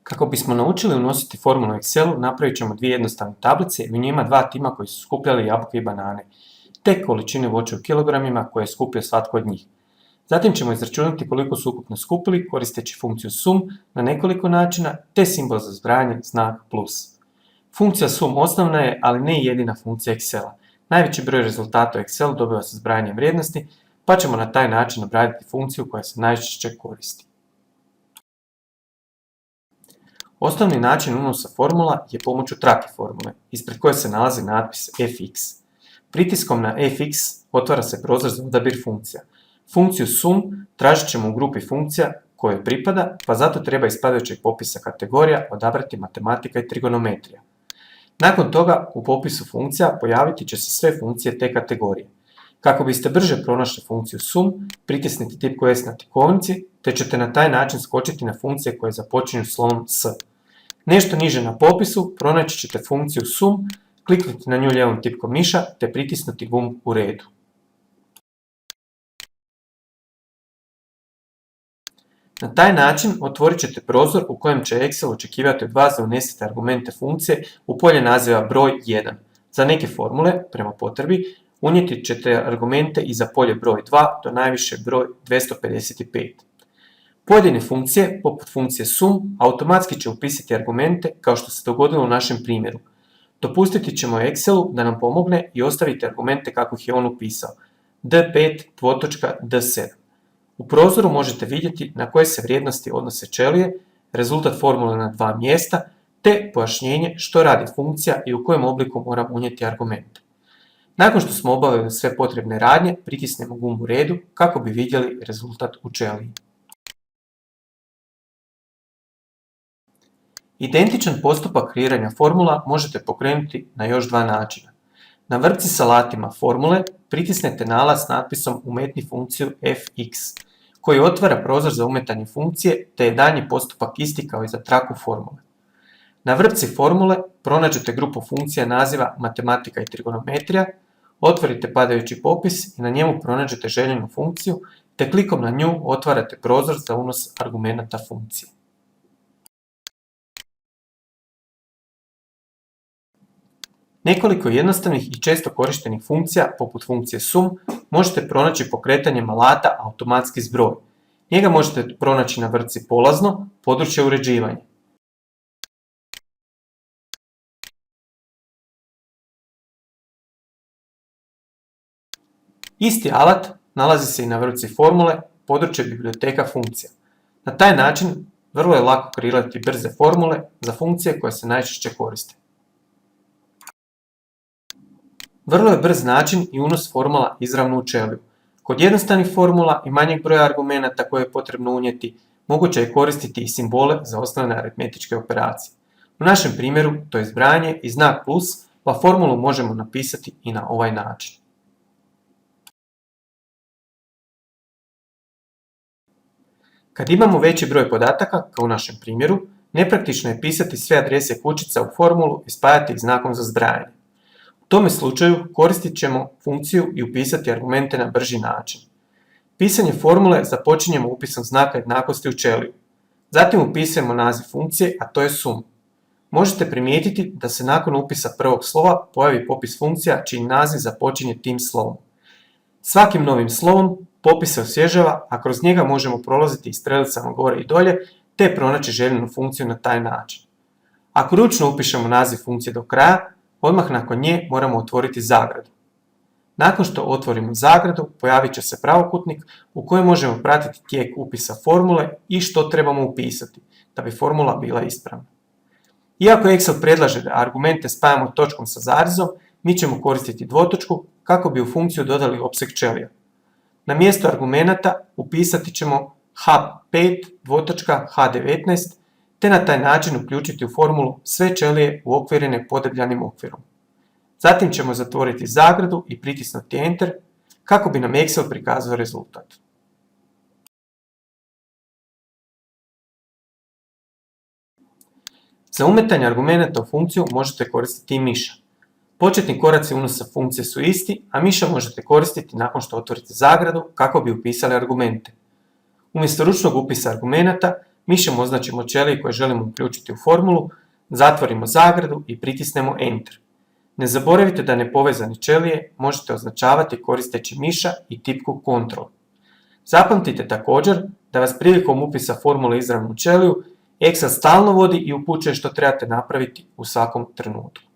Kako bismo naučili unositi formulu u Excelu, napravit ćemo dvije jednostavne tablice i u njima dva tima koji su skupljali jabuke i banane, te količine voća u kilogramima koje je skupio svatko od njih. Zatim ćemo izračunati koliko su ukupno skupili koristeći funkciju sum na nekoliko načina, te simbol za zbrajanje znak plus. Funkcija sum osnovna je, ali ne i jedina funkcija Excela. Najveći broj rezultata u Excelu dobiva se zbrajanjem vrijednosti, pa ćemo na taj način obraditi funkciju koja se najčešće koristi. Osnovni način unosa formula je pomoću trake formule, ispred koje se nalazi natpis fx. Pritiskom na fx otvara se prozor za odabir funkcija. Funkciju sum tražit ćemo u grupi funkcija kojoj pripada, pa zato treba iz padajućeg popisa kategorija odabrati matematika i trigonometrija. Nakon toga u popisu funkcija pojaviti će se sve funkcije te kategorije. Kako biste brže pronašli funkciju sum, pritisnite tipku S na tipkovnici, te ćete na taj način skočiti na funkcije koje započinju slovom s. Nešto niže na popisu pronaći ćete funkciju sum, kliknuti na nju lijevom tipkom miša, te pritisnuti gumb u redu. Na taj način otvorit ćete prozor u kojem će Excel očekivati od vas da unesete argumente funkcije u polje naziva broj 1. Za neke formule, prema potrebi, unijeti ćete argumente i za polje broj 2 do najviše broj 255. Pojedine funkcije, poput funkcije sum, automatski će upisati argumente kao što se dogodilo u našem primjeru. Dopustiti ćemo Excelu da nam pomogne i ostaviti argumente kako ih je on upisao, d5.d7. U prozoru možete vidjeti na koje se vrijednosti odnose ćelije, rezultat formule na dva mjesta, te pojašnjenje što radi funkcija i u kojem obliku moramo unijeti argumente. Nakon što smo obavili sve potrebne radnje, pritisnemo gumb u redu kako bi vidjeli rezultat u ćeliji. Identičan postupak kreiranja formula možete pokrenuti na još dva načina. Na vrpci s alatima formule pritisnete nalaz s natpisom umetni funkciju fx, koji otvara prozor za umetanje funkcije, te je daljnji postupak isti kao i za traku formule. Na vrpci formule pronađete grupu funkcija naziva matematika i trigonometrija, otvorite padajući popis i na njemu pronađete željenu funkciju, te klikom na nju otvarate prozor za unos argumenata funkcije. Nekoliko jednostavnih i često korištenih funkcija, poput funkcije sum, možete pronaći pokretanjem alata automatski zbroj. Njega možete pronaći na vrpci polazno, područje uređivanja. Isti alat nalazi se i na vrpci formule, područje biblioteka funkcija. Na taj način vrlo je lako kreirati brze formule za funkcije koje se najčešće koriste. Vrlo je brz način i unos formula izravno u ćeliju. Kod jednostavnih formula i manjeg broja argumenata koje je potrebno unijeti, moguće je koristiti i simbole za osnovne aritmetičke operacije. U našem primjeru to je zbrajanje i znak plus, pa formulu možemo napisati i na ovaj način. Kad imamo veći broj podataka, kao u našem primjeru, nepraktično je pisati sve adrese kućica u formulu i spajati ih znakom za zbrajanje. U tome slučaju koristit ćemo funkciju i upisati argumente na brži način. Pisanje formule započinjemo upisom znaka jednakosti u ćeliju. Zatim upisujemo naziv funkcije, a to je sum. Možete primijetiti da se nakon upisa prvog slova pojavi popis funkcija čiji naziv započinje tim slovom. Svakim novim slovom popis se osvježava, a kroz njega možemo prolaziti i strelicama gore i dolje, te pronaći željenu funkciju na taj način. Ako ručno upišemo naziv funkcije do kraja, odmah nakon nje moramo otvoriti zagradu. Nakon što otvorimo zagradu, pojavit će se pravokutnik u kojem možemo pratiti tijek upisa formule i što trebamo upisati, da bi formula bila ispravna. Iako Excel predlaže da argumente spajamo točkom sa zarezom, mi ćemo koristiti dvotočku kako bi u funkciju dodali opseg ćelija. Na mjesto argumenata upisati ćemo H5.H19, te na taj način uključiti u formulu sve ćelije uokvirene podebljanim okvirom. Zatim ćemo zatvoriti zagradu i pritisnuti Enter kako bi nam Excel prikazao rezultat. Za umetanje argumenata u funkciju možete koristiti i miša. Početni koraci unosa funkcije su isti, a miša možete koristiti nakon što otvorite zagradu kako bi upisali argumente. Umjesto ručnog upisa argumenata, mišem označimo ćelije koje želimo uključiti u formulu, zatvorimo zagradu i pritisnemo Enter. Ne zaboravite da nepovezane ćelije možete označavati koristeći miša i tipku Ctrl. Zapamtite također da vas prilikom upisa formule izravno u ćeliju Excel stalno vodi i upućuje što trebate napraviti u svakom trenutku.